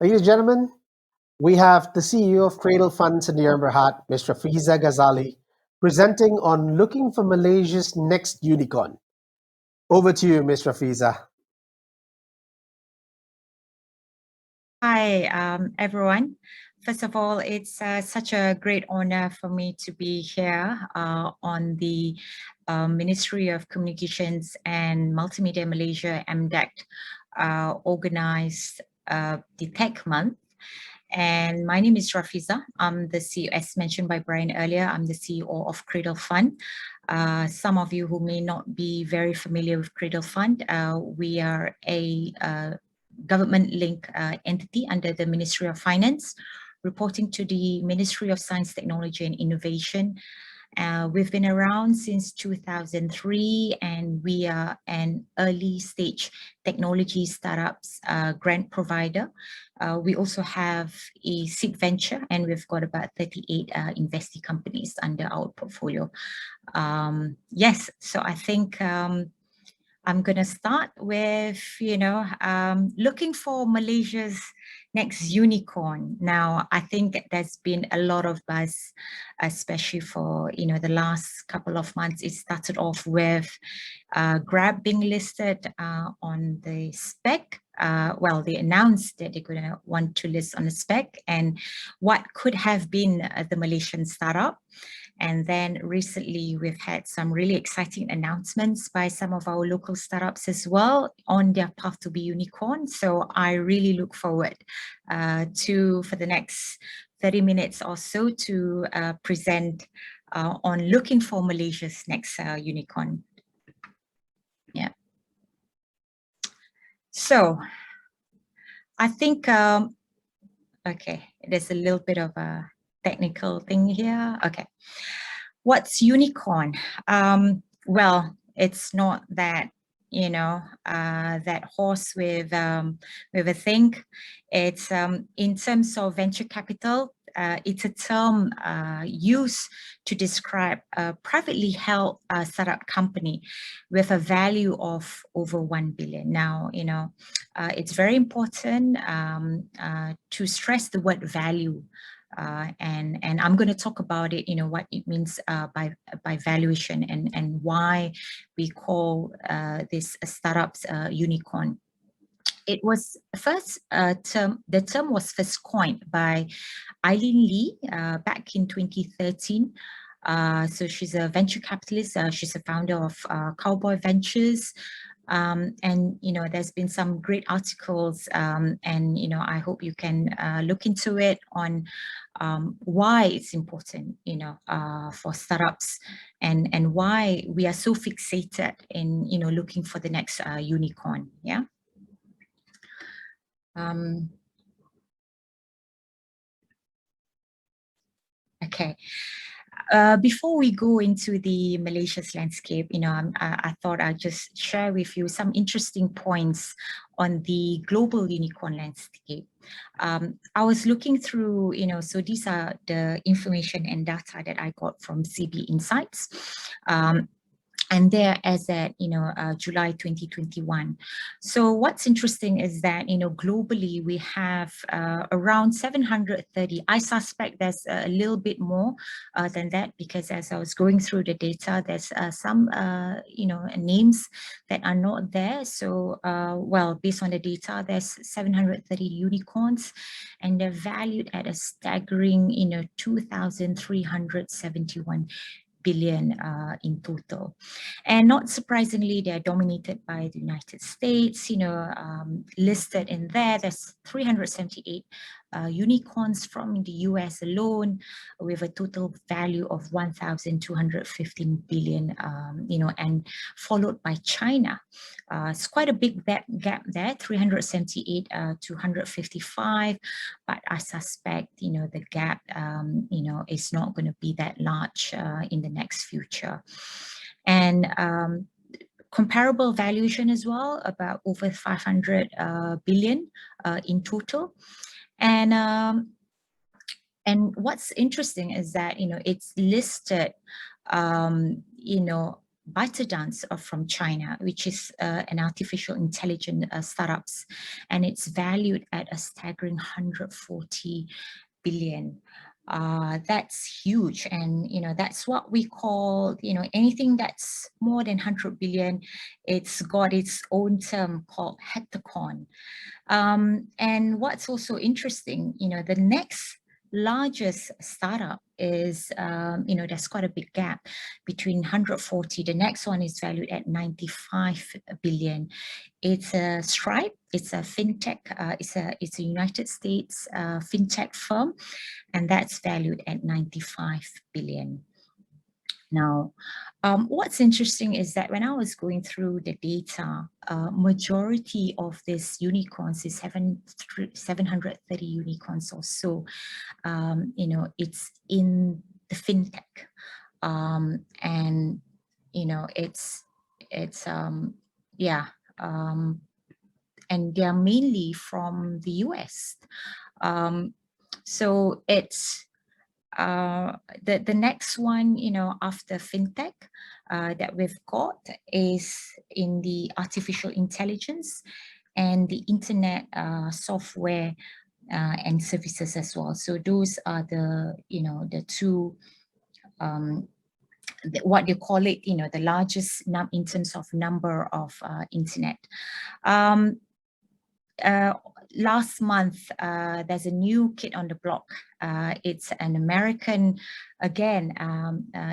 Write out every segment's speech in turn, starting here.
Ladies and gentlemen, we have the CEO of Cradle Funds in Year Berhad, Ms. Rafiza Ghazali, presenting on looking for Malaysia's next unicorn. Over to you, Ms. Rafiza. Hi, everyone. First of all, it's such a great honor for me to be here on the Ministry of Communications and Multimedia Malaysia MDEC organized the Tech Month. And my name is Rafiza. I'm the CEO, as mentioned by Brian earlier, I'm the CEO of Cradle Fund. Some of you who may not be very familiar with Cradle Fund, we are a government-linked entity under the Ministry of Finance, reporting to the Ministry of Science, Technology and Innovation. We've been around since 2003, and we are an early stage technology startups grant provider. We also have a seed venture, and we've got about 38 investee companies under our portfolio. Yes, so I think I'm going to start with, looking for Malaysia's next unicorn. Now, I think there's been a lot of buzz, especially for, the last couple of months. It started off with Grab being listed on the spec. Well, they announced that they're going to want to list on the spec and what could have been the Malaysian startup. And then recently we've had some really exciting announcements by some of our local startups as well on their path to be unicorn. So I really look forward for the next 30 minutes or so to present on looking for Malaysia's next unicorn. Yeah. So I think, okay, there's a little bit of a technical thing here. Okay. What's unicorn? Well, it's not that, that horse with a thing. It's in terms of venture capital, it's a term used to describe a privately held startup company with a value of over 1 billion. Now, it's very important to stress the word value. And I'm going to talk about it, what it means by valuation and why we call this startups unicorn. It was first the term was first coined by Eileen Lee back in 2013. So she's a venture capitalist. She's a founder of Cowboy Ventures. And, there's been some great articles and, I hope you can look into it on why it's important, for startups and why we are so fixated in, looking for the next unicorn. Yeah. Okay. Before we go into the Malaysia's landscape, I thought I'd just share with you some interesting points on the global unicorn landscape. I was looking through, so these are the information and data that I got from CB Insights. And there as at, July 2021. So what's interesting is that, globally we have around 730. I suspect there's a little bit more than that, because as I was going through the data, there's some, names that are not there. So, well, based on the data, there's 730 unicorns, and they're valued at a staggering, 2,371 billion in total. And not surprisingly, they're dominated by the United States, listed in there. There's 378 unicorns from the US alone, with a total value of 1,215 billion, and followed by China. It's quite a big gap there, 378 to 155, but I suspect, the gap, is not going to be that large in the next future. And comparable valuation as well, about over 500 billion in total. And what's interesting is that, it's listed, ByteDance from China, which is an artificial intelligence startups, and it's valued at a staggering 140 billion. That's huge, and that's what we call anything that's more than 100 billion. It's got its own term called heptacorn. And what's also interesting, the next largest startup is, there's quite a big gap between 140. The next one is valued at 95 billion. It's a Stripe. It's a fintech. It's a United States fintech firm, and that's valued at 95 billion. Now, what's interesting is that when I was going through the data, majority of these unicorns is 730 unicorns or so. It's in the fintech, and and they are mainly from the US. So it's the next one, after fintech that we've got is in the artificial intelligence and the internet software and services as well. So those are the two, what they call it, the largest in terms of number of internet. Last month, there's a new kid on the block. It's an American, again,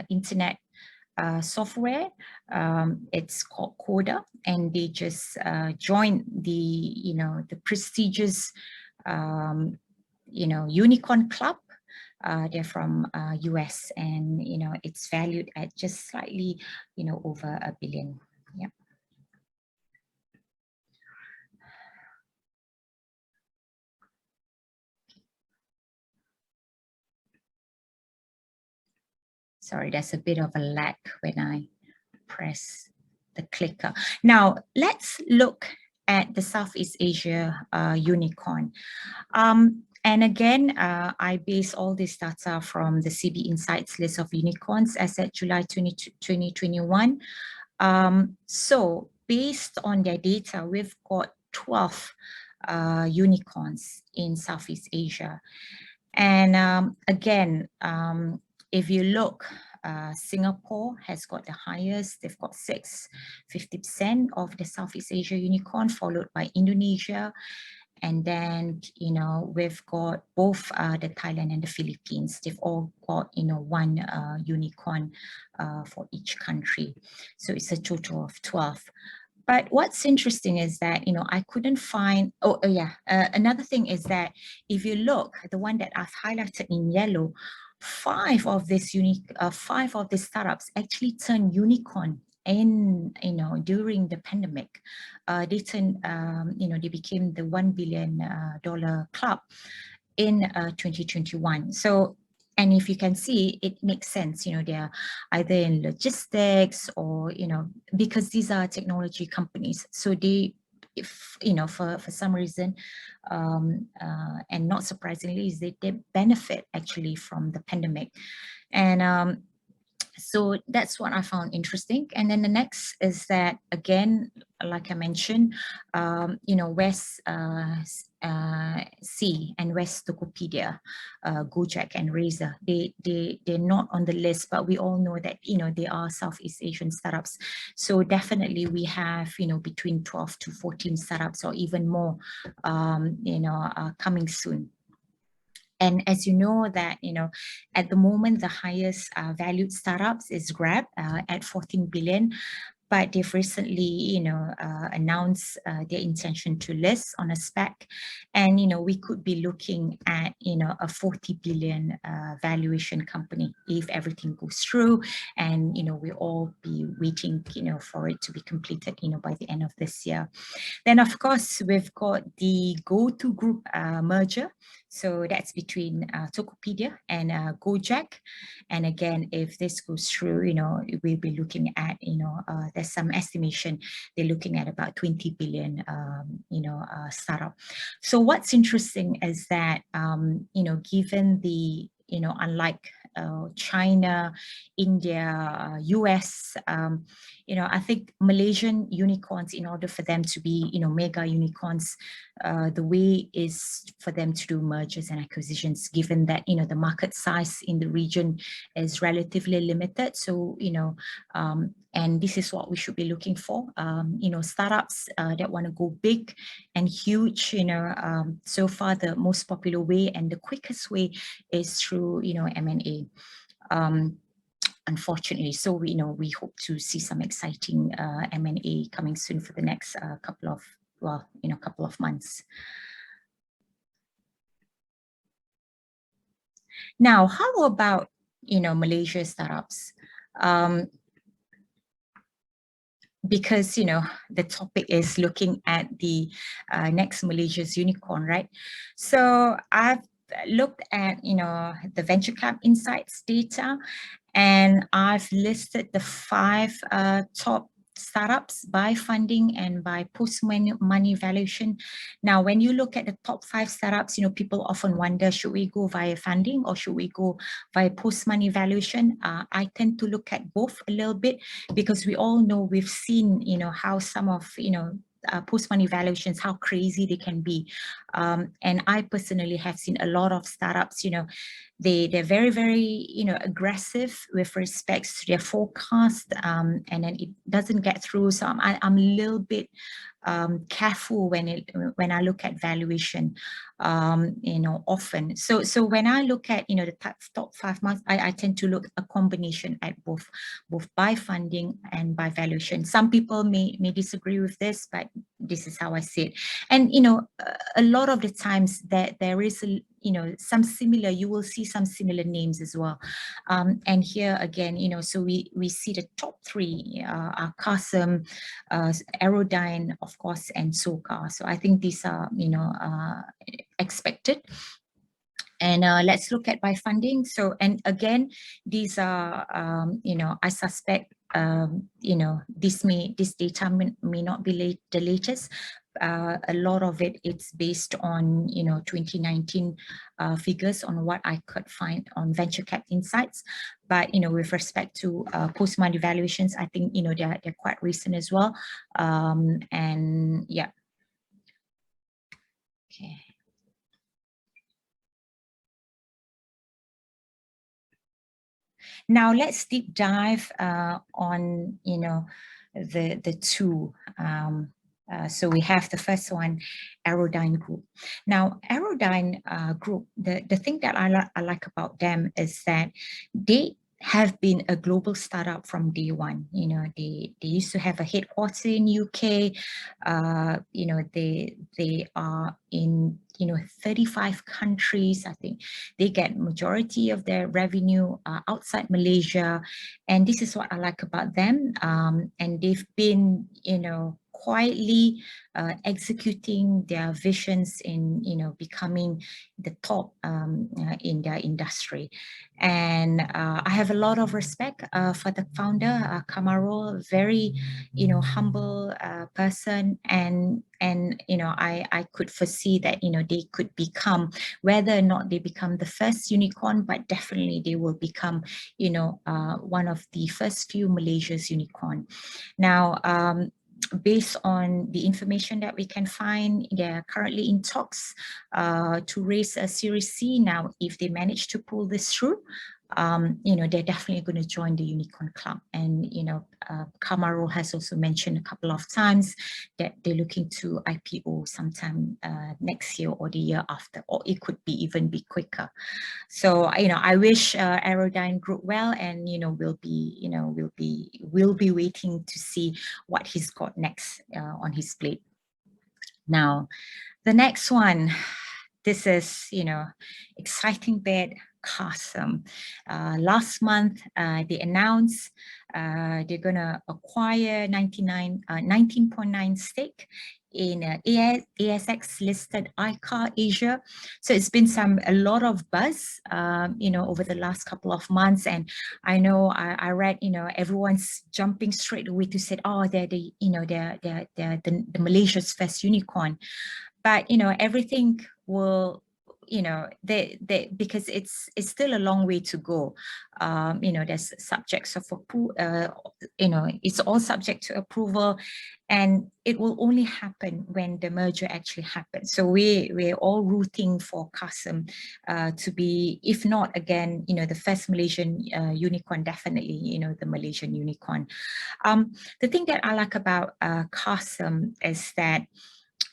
internet software. It's called Coda, and they just joined the prestigious unicorn club. They're from US, and it's valued at just slightly over $1 billion. Yeah. Sorry, there's a bit of a lag when I press the clicker. Now, let's look at the Southeast Asia unicorn. And again, I base all this data from the CB Insights list of unicorns as at July 2021. So based on their data, we've got 12 unicorns in Southeast Asia. And again, if you look, Singapore has got the highest. They've got 50% of the Southeast Asia unicorn, followed by Indonesia. And then, we've got both the Thailand and the Philippines. They've all got, one unicorn for each country. So it's a total of 12. But what's interesting is that, I couldn't find, another thing is that if you look, the one that I've highlighted in yellow, five of these startups actually turned unicorn during the pandemic. They turned, they became the $1 billion club in 2021. So, and if you can see, it makes sense, they are either in logistics or, because these are technology companies. So they, for some reason, and not surprisingly, is they benefit actually from the pandemic. And so that's what I found interesting. And then the next is that, again, like I mentioned, West C and West Tokopedia, Gojek and Razer, they're not on the list, but we all know that, they are Southeast Asian startups. So definitely we have, between 12 to 14 startups or even more, coming soon. And as you know that, at the moment, the highest valued startups is Grab at 14 billion. But they've recently, announced their intention to list on a SPAC. And, we could be looking at, a 40 billion valuation company if everything goes through. And, we all be waiting, for it to be completed, by the end of this year. Then, of course, we've got the GoTo Group merger. So that's between Tokopedia and Gojek. And again, if this goes through, we'll be looking at, there's some estimation, they're looking at about 20 billion, startup. So what's interesting is that, given the, unlike China, India, US. I think Malaysian unicorns, in order for them to be, mega unicorns, the way is for them to do mergers and acquisitions, given that, the market size in the region is relatively limited. So, and this is what we should be looking for, startups that want to go big and huge. So far the most popular way and the quickest way is through, M&A. Unfortunately, so we hope to see some exciting M&A coming soon for the next couple of months. Now, how about Malaysia startups? Because the topic is looking at the next Malaysia's unicorn, right? So I've looked at the Venture Cap Insights data, and I've listed the 5 top startups by funding and by post-money valuation. Now, when you look at the top 5 startups, people often wonder, should we go via funding or should we go via post-money valuation? I tend to look at both a little bit, because we all know, we've seen, how some of, post-money valuations, how crazy they can be. And I personally have seen a lot of startups, they're very, very, aggressive with respects to their forecast, and then it doesn't get through. So I'm a little bit careful when I look at valuation, often. So when I look at, the top 5 months, I tend to look a combination at both by funding and by valuation. Some people may disagree with this, but this is how I see it. And, a lot of the times that there is some similar, you will see some similar names as well. And here again, so we see the top 3 are Carsome, Aerodyne, of course, and Soka. So I think these are, expected. And let's look at by funding. So, and again, these are, I suspect, this data may not be the latest. A lot of it's based on 2019 figures, on what I could find on Venture Cap Insights. But with respect to post-money valuations, I think they're quite recent as well. And yeah. Okay. Now let's deep dive on the 2. So we have the first one, Aerodyne Group. Now, Aerodyne Group, the thing that I like about them is that they have been a global startup from day one. They used to have a headquarters in UK. They are in 35 countries. I think they get majority of their revenue outside Malaysia, and this is what I like about them. And they've been quietly executing their visions in becoming the top in their industry. And I have a lot of respect for the founder, Kamarul, very humble person, and I could foresee that they could become, whether or not they become the first unicorn, but definitely they will become one of the first few Malaysia's unicorn. Now, based on the information that we can find, they're currently in talks to raise a Series C. Now, if they manage to pull this through, they're definitely going to join the unicorn club. And Kamarul has also mentioned a couple of times that they're looking to IPO sometime next year or the year after, or it could be even be quicker. So I wish Aerodyne Group well, and we'll be waiting to see what he's got next on his plate. Now, the next one, this is exciting bit. Carsome. Last month, they announced they're going to acquire 19.9 stake in ASX listed iCar Asia. So it's been a lot of buzz, over the last couple of months. And I know I read, everyone's jumping straight away to say, oh, they're the Malaysia's first unicorn. But everything will you know, because it's still a long way to go. You know, there's subjects of you know, it's all subject to approval, and it will only happen when the merger actually happens. So we're all rooting for Carsome to be, if not again, you know, the first Malaysian unicorn, definitely, you know, the Malaysian unicorn. The thing that I like about Carsome is that,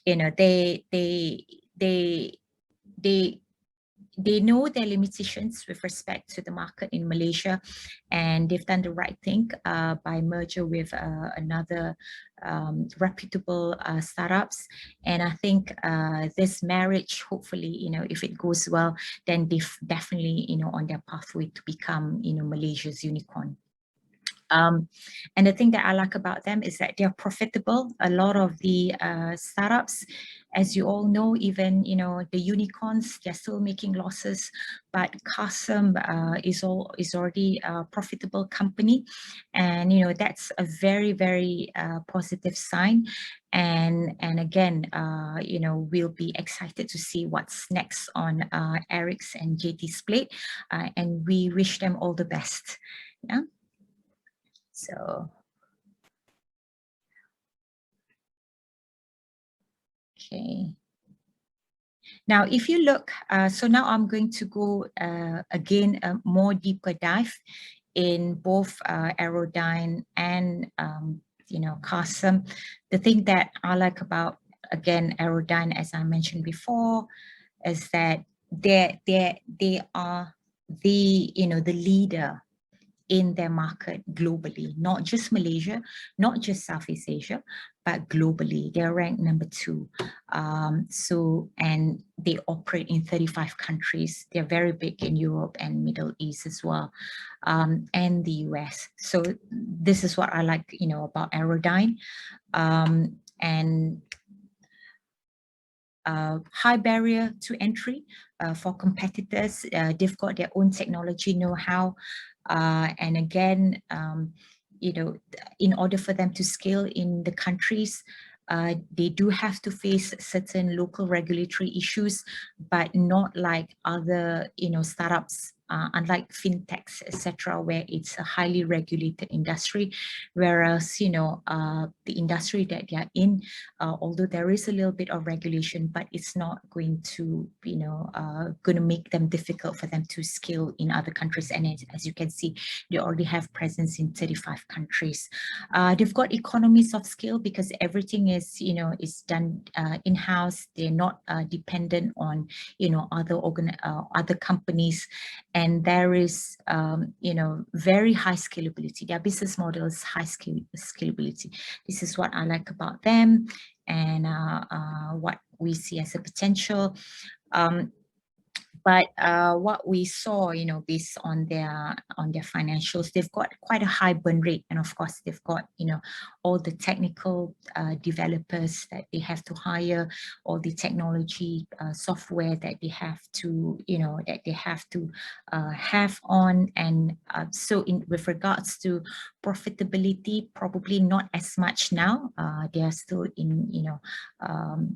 you know, they know their limitations with respect to the market in Malaysia, and they've done the right thing by merger with another reputable startups. And I think this marriage, hopefully, you know, if it goes well, then they've definitely, you know, on their pathway to become, you know, Malaysia's unicorn. And the thing that I like about them is that they're profitable. A lot of the startups, as you all know, even, you know, the unicorns, they're still making losses, but Carsome is already a profitable company. And, you know, that's a very, very positive sign. And again, you know, we'll be excited to see what's next on Eric's and JT's plate, and we wish them all the best. Yeah. So, okay. Now, if you look, so now I'm going to go again, a more deeper dive in both Aerodyne and, you know, Carsome. The thing that I like about, again, Aerodyne, as I mentioned before, is that they are the, you know, the leader in their market globally, not just Malaysia, not just Southeast Asia, but globally. They're ranked #2. So, and they operate in 35 countries. They're very big in Europe and Middle East as well, and the US. So this is what I like, you know, about Aerodyne. And high barrier to entry for competitors. They've got their own technology know-how. And again, you know, in order for them to scale in the countries, they do have to face certain local regulatory issues, but not like other, you know, startups, unlike fintechs, etc., where it's a highly regulated industry. Whereas, you know, the industry that they're in, although there is a little bit of regulation, but it's not going to, you know, going to make them difficult for them to scale in other countries. And as you can see, they already have presence in 35 countries. They've got economies of scale because everything is, you know, is done in-house. They're not dependent on, you know, other companies. And there is, you know, very high scalability. Their business model is high scalability. This is what I like about them, and what we see as a potential. But what we saw, you know, based on their financials, they've got quite a high burn rate, and of course, they've got, you know, all the technical developers that they have to hire, all the technology software that they have to, you know, have on, and so with regards to profitability, probably not as much now. They are still in, you know,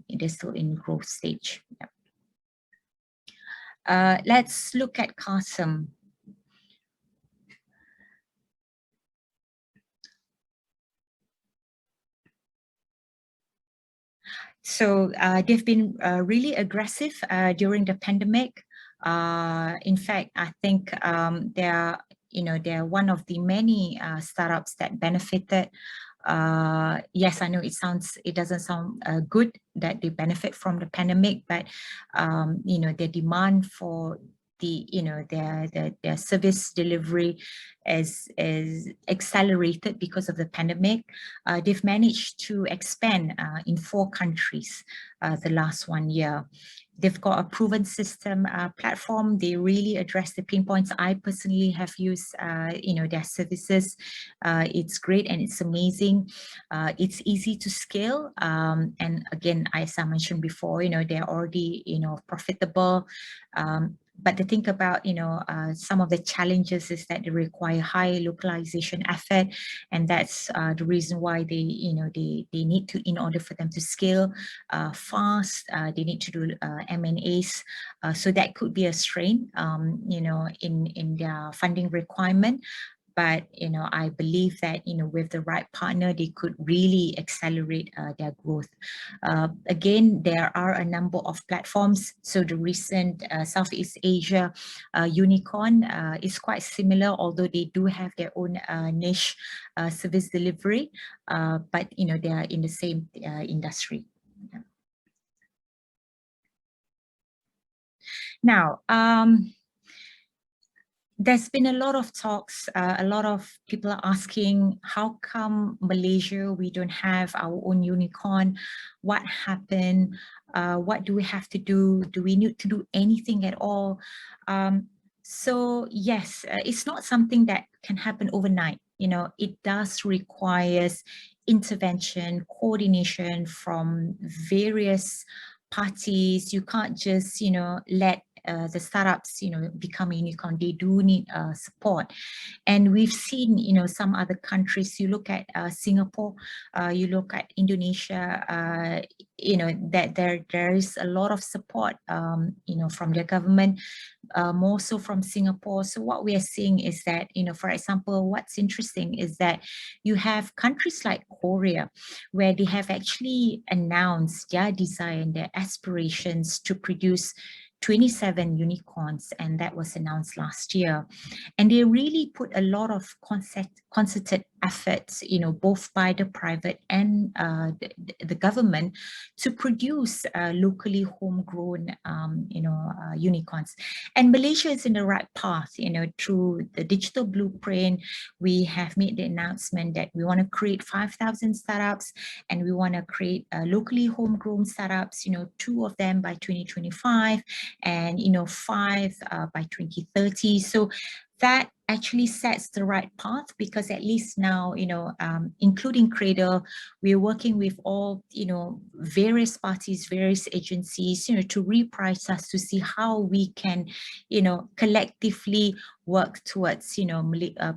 they're still in growth stage. Yeah. Let's look at Carsome. So they've been really aggressive during the pandemic. In fact, I think they're one of the many startups that benefited. Yes, I know it doesn't sound good that they benefit from the pandemic, but you know, their demand for their service delivery is accelerated because of the pandemic. They've managed to expand in 4 countries the last 1 year. They've got a proven system platform. They really address the pain points. I personally have used, their services. It's great and it's amazing. It's easy to scale. And again, as I mentioned before, they're already, profitable. but the thing about, some of the challenges is that they require high localization effort, and that's the reason why they need to, in order for them to scale fast, they need to do M&As. So that could be a strain, in their funding requirement. But I believe that with the right partner, they could really accelerate their growth. Again, there are a number of platforms. So the recent Southeast Asia unicorn is quite similar, although they do have their own niche service delivery, but they are in the same industry. Now, there's been a lot of talks, a lot of people are asking, how come Malaysia, we don't have our own unicorn? What happened? What do we have to do? Do we need to do anything at all? So yes, it's not something that can happen overnight. It does require intervention, coordination from various parties. You can't just, let the startups, become a unicorn. They do need support. And we've seen, some other countries, you look at Singapore, you look at Indonesia, that there is a lot of support, from their government, more so from Singapore. So what we are seeing is that, for example, what's interesting is that you have countries like Korea, where they have actually announced their desire and their aspirations to produce 27 unicorns, and that was announced last year. And they really put a lot of concerted efforts, both by the private and the government, to produce locally homegrown, unicorns. And Malaysia is in the right path, through the digital blueprint. We have made the announcement that we want to create 5,000 startups, and we want to create locally homegrown startups, 2 of them by 2025, and 5 by 2030. So that actually sets the right path, because at least now, including Cradle, we're working with all, various parties, various agencies, to reprice us to see how we can, collectively work towards,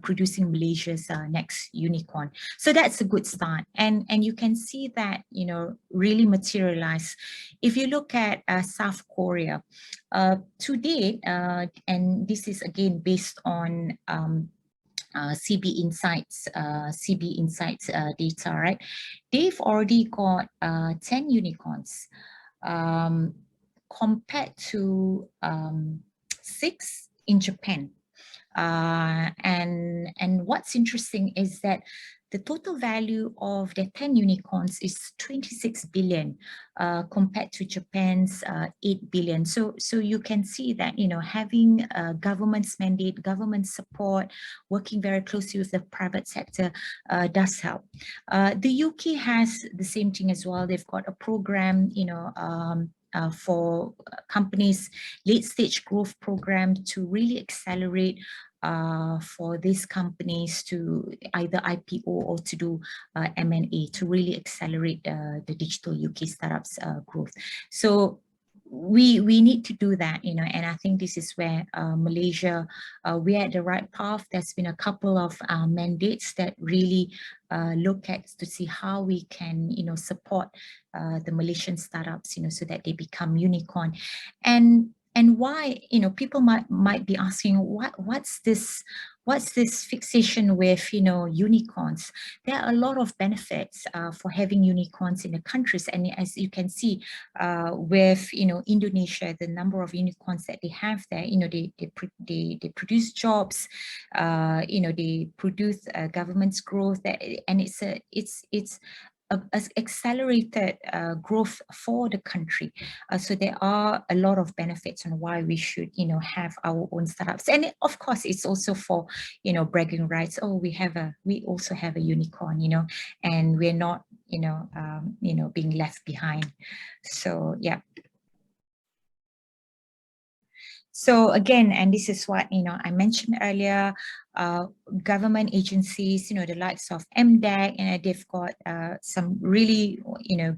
producing Malaysia's next unicorn. So that's a good start. And you can see that, really materialize. If you look at South Korea, to date, and this is again based on CB Insights data, right? They've already got 10 unicorns, compared to 6 in Japan. And what's interesting is that the total value of the 10 unicorns is 26 billion, compared to Japan's 8 billion. So you can see that, having a government's mandate, government support, working very closely with the private sector does help. The UK has the same thing as well. They've got a program, for companies, late stage growth program, to really accelerate for these companies to either IPO or to do M&A, to really accelerate the digital UK startups growth. So we need to do that, and I think this is where Malaysia, we're at the right path. There's been a couple of mandates that really look at to see how we can, support the Malaysian startups, so that they become unicorn. And why, people might be asking, what's this fixation with, unicorns? There are a lot of benefits for having unicorns in the countries. And as you can see, with, Indonesia, the number of unicorns that they have there, they produce jobs, they produce government's growth, and it's accelerated growth for the country. So there are a lot of benefits on why we should, have our own startups. And of course, it's also for, bragging rights. Oh, we also have a unicorn, and we're not, being left behind. So yeah. So again, and this is what, I mentioned earlier, government agencies, the likes of MDEC, and they've got some really,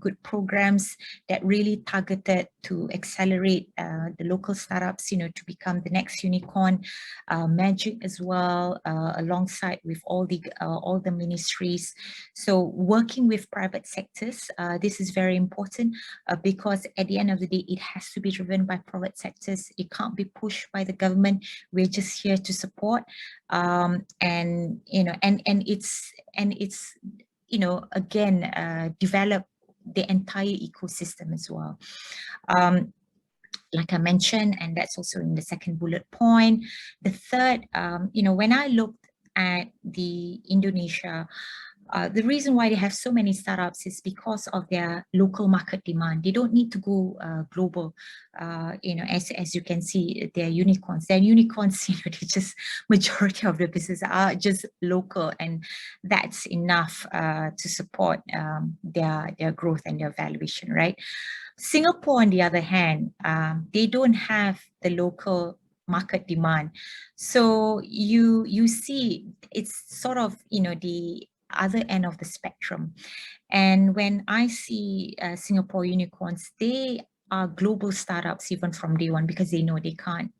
good programs that really targeted to accelerate the local startups, to become the next unicorn. Magic as well, alongside with all the ministries. So working with private sectors, this is very important because at the end of the day, it has to be driven by private sectors. It can't be pushed by the government. We're just here to support, and it's again, develop the entire ecosystem as well. Like I mentioned, and that's also in the second bullet point. The third, when I looked at the Indonesia, the reason why they have so many startups is because of their local market demand. They don't need to go global. As you can see, they're unicorns. They're unicorns, they just, majority of the business are just local, and that's enough to support their growth and their valuation, right? Singapore, on the other hand, they don't have the local market demand. So you see it's sort of, the other end of the spectrum. And when I see Singapore unicorns, they are global startups even from day one, because they know they can't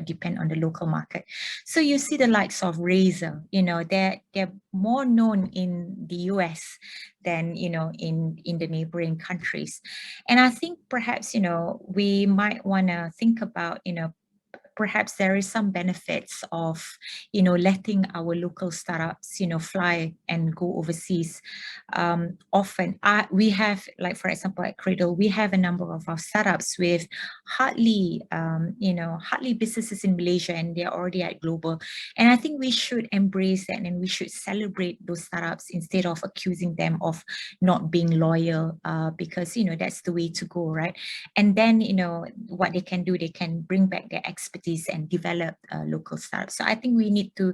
depend on the local market. So you see the likes of Razer, they're more known in the US than in the neighboring countries. And I think perhaps we might want to think about perhaps there is some benefits of letting our local startups fly and go overseas. Often we have, like for example at Cradle, we have a number of our startups with hardly hardly businesses in Malaysia, and they're already at global. And I think we should embrace that, and we should celebrate those startups instead of accusing them of not being loyal, because that's the way to go, right? And then what they can do, they can bring back their expertise and develop local startups. So I think we need to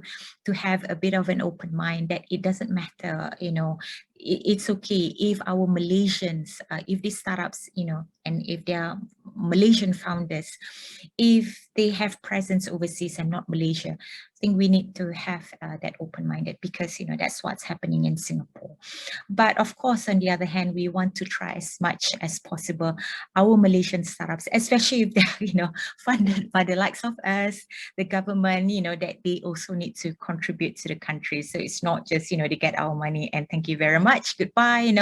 have a bit of an open mind that it doesn't matter, it's okay if our Malaysians, if these startups, and if they are Malaysian founders, if they have presence overseas and not Malaysia. I think we need to have that open-minded, because that's what's happening in Singapore. But of course, on the other hand, we want to try as much as possible our Malaysian startups, especially if they're funded by the likes of us, the government, that they also need to contribute to the country. So it's not just they get our money and thank you very much, goodbye,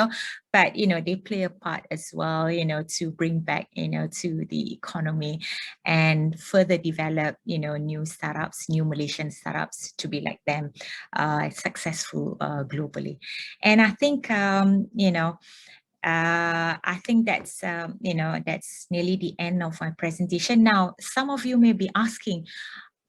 but they play a part as well, to bring back to the economy and further develop new startups, new Malaysian startups to be like them, successful globally. And I think I think that's that's nearly the end of my presentation. Now, some of you may be asking,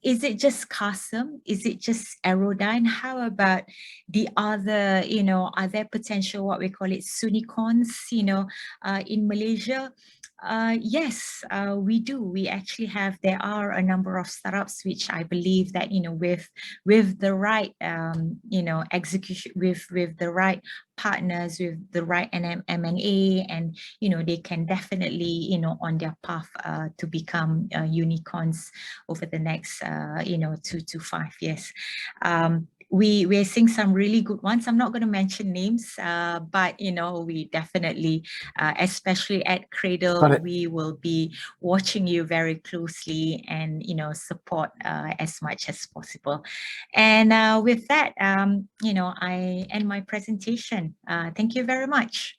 is it just Carsome? Is it just Aerodyne? How about the other, are there potential, what we call it, Sunicorns, in Malaysia? Yes, we do. We actually have, there are a number of startups which I believe that, with the right, execution, with the right partners, with the right M&A, and they can definitely on their path to become unicorns over the next 2 to 5 years. We're seeing some really good ones. I'm not going to mention names, but we definitely, especially at Cradle, we will be watching you very closely and support as much as possible. And with that, I end my presentation. Thank you very much.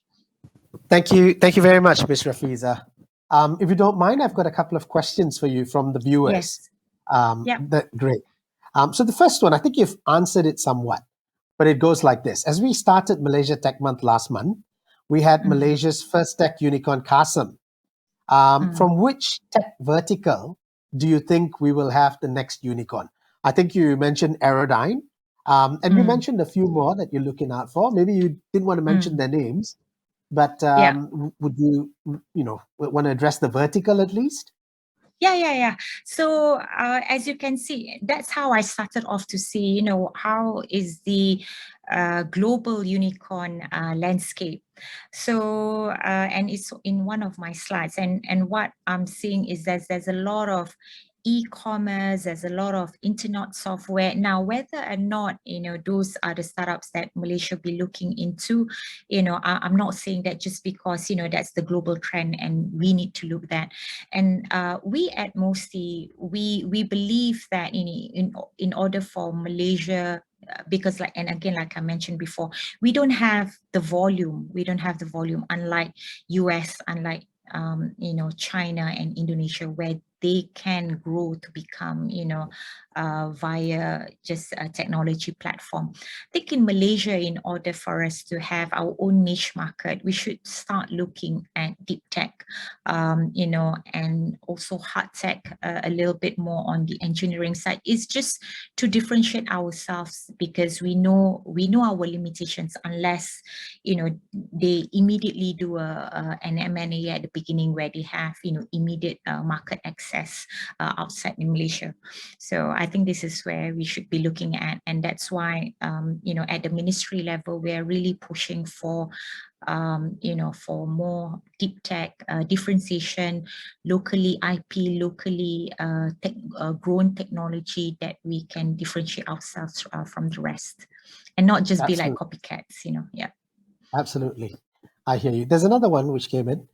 Thank you very much, Ms. Rafiza. If you don't mind, I've got a couple of questions for you from the viewers. Yes. Great. So the first one, I think you've answered it somewhat, but it goes like this. As we started Malaysia Tech Month last month, we had Malaysia's first tech unicorn, Carsome. From which tech vertical do you think we will have the next unicorn? I think you mentioned Aerodyne, and you mentioned a few more that you're looking out for. Maybe you didn't want to mention their names, but would you, want to address the vertical at least? Yeah. So as you can see, that's how I started off to see, how is the global unicorn landscape. So, and it's in one of my slides, and what I'm seeing is that there's a lot of e-commerce, there's a lot of internet software. Now, whether or not, those are the startups that Malaysia be looking into, I'm not saying that just because, that's the global trend and we need to look that. And we at Mosti, we believe that in order for Malaysia, because and again, like I mentioned before, we don't have the volume. Unlike US, unlike China and Indonesia, where they can grow to become, via just a technology platform. I think in Malaysia, in order for us to have our own niche market, we should start looking at deep tech, and also hard tech, a little bit more on the engineering side. It's just to differentiate ourselves, because we know our limitations, unless they immediately do an M&A at the beginning, where they have immediate market access outside in Malaysia. So I think this is where we should be looking at, and that's why at the ministry level, we are really pushing for for more deep tech differentiation, locally IP, locally grown technology, that we can differentiate ourselves from the rest, and not just be like copycats. Yeah. Absolutely. I hear you. There's another one which came in.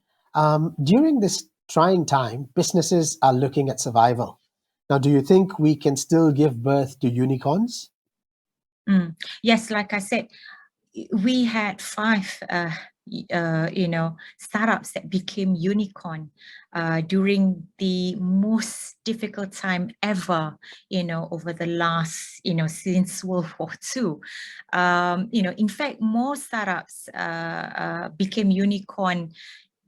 During this trying time, businesses are looking at survival. Now, do you think we can still give birth to unicorns? Yes, like I said, we had 5 startups that became unicorn during the most difficult time ever, over the last, since World War II. In fact, more startups became unicorn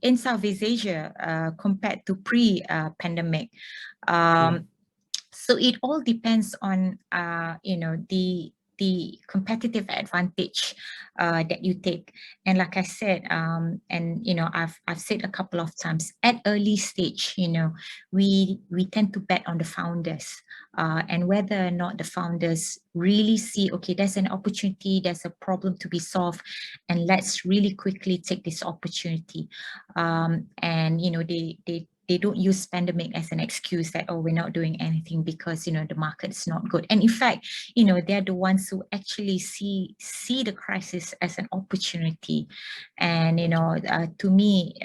in Southeast Asia compared to pre-pandemic. So it all depends on, the competitive advantage that you take. And like I said, I've said a couple of times, at early stage, we tend to bet on the founders, and whether or not the founders really see, okay, there's an opportunity, there's a problem to be solved, and let's really quickly take this opportunity. And they don't use pandemic as an excuse that, oh, we're not doing anything because the market is not good. And in fact, they're the ones who actually see the crisis as an opportunity. And to me,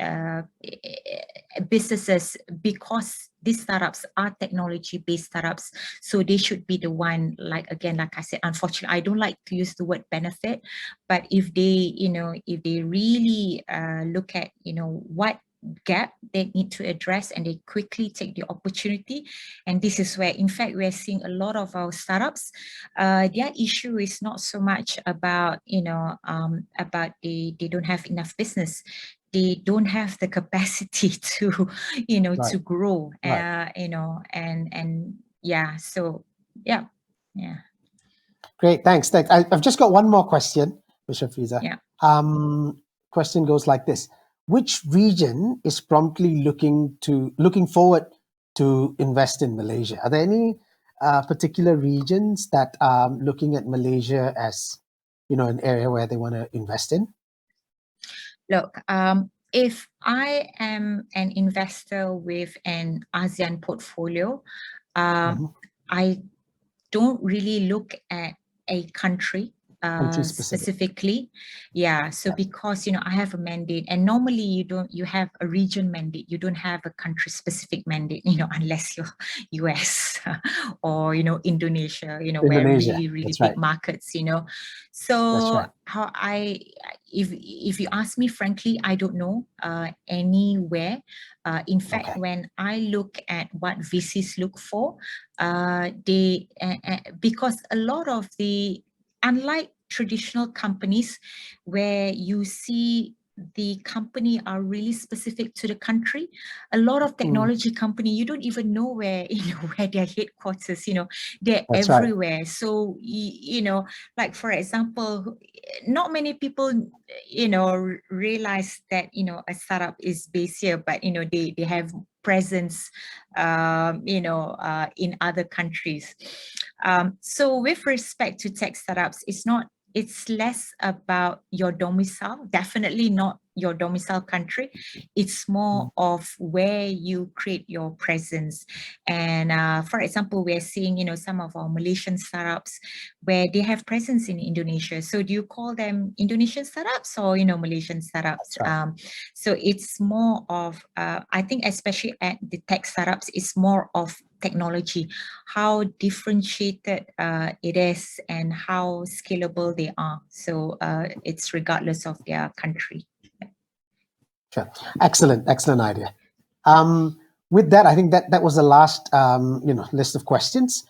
businesses, because these startups are technology-based startups, so they should be the one, like I said, unfortunately, I don't like to use the word benefit, but if they really look at what gap they need to address, and they quickly take the opportunity. And this is where, in fact, we're seeing a lot of our startups, their issue is not so much about about they don't have enough business. They don't have the capacity to to grow, and yeah, so yeah. Great, thanks. I've just got one more question, Ms. Rafiza. Yeah. Question goes like this: which region is promptly looking forward to invest in Malaysia? Are there any particular regions that are looking at Malaysia as an area where they want to invest in? Look, if I am an investor with an ASEAN portfolio, I don't really look at a country Country specific. specifically. Yeah, so because I have a mandate, and normally you have a region mandate, you don't have a country specific mandate, unless you're US or Indonesia, where Indonesia, really that's big right. markets. That's So right. how if you ask me frankly, I don't know anywhere. In fact, Okay. when I look at what VCs look for, because a lot of unlike traditional companies where you see the company are really specific to the country, a lot of technology company, you don't even know where where their headquarters, they're That's right. everywhere. So like for example, not many people realize that a startup is based here, but they have presence in other countries. So with respect to tech startups, it's less about your domicile, definitely not your domicile country. It's more of where you create your presence. And for example, we're seeing, some of our Malaysian startups where they have presence in Indonesia. So do you call them Indonesian startups or, Malaysian startups? That's right. So it's more of, I think, especially at the tech startups, it's more of technology, how differentiated it is and how scalable they are. So it's regardless of their country. Sure. Excellent idea. With that, I think that was the last list of questions.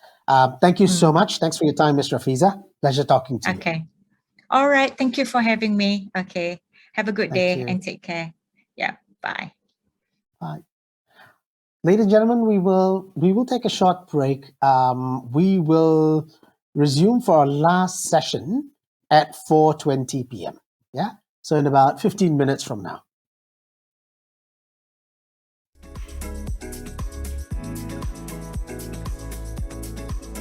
Thank you so much. Thanks for your time, Ms. Rafiza. Pleasure talking to you. Okay. All right. Thank you for having me. Okay. Have a good day and take care. Yeah. Bye. Bye. Ladies and gentlemen, we will take a short break. We will resume for our last session at 4:20 p.m. Yeah. So in about 15 minutes from now.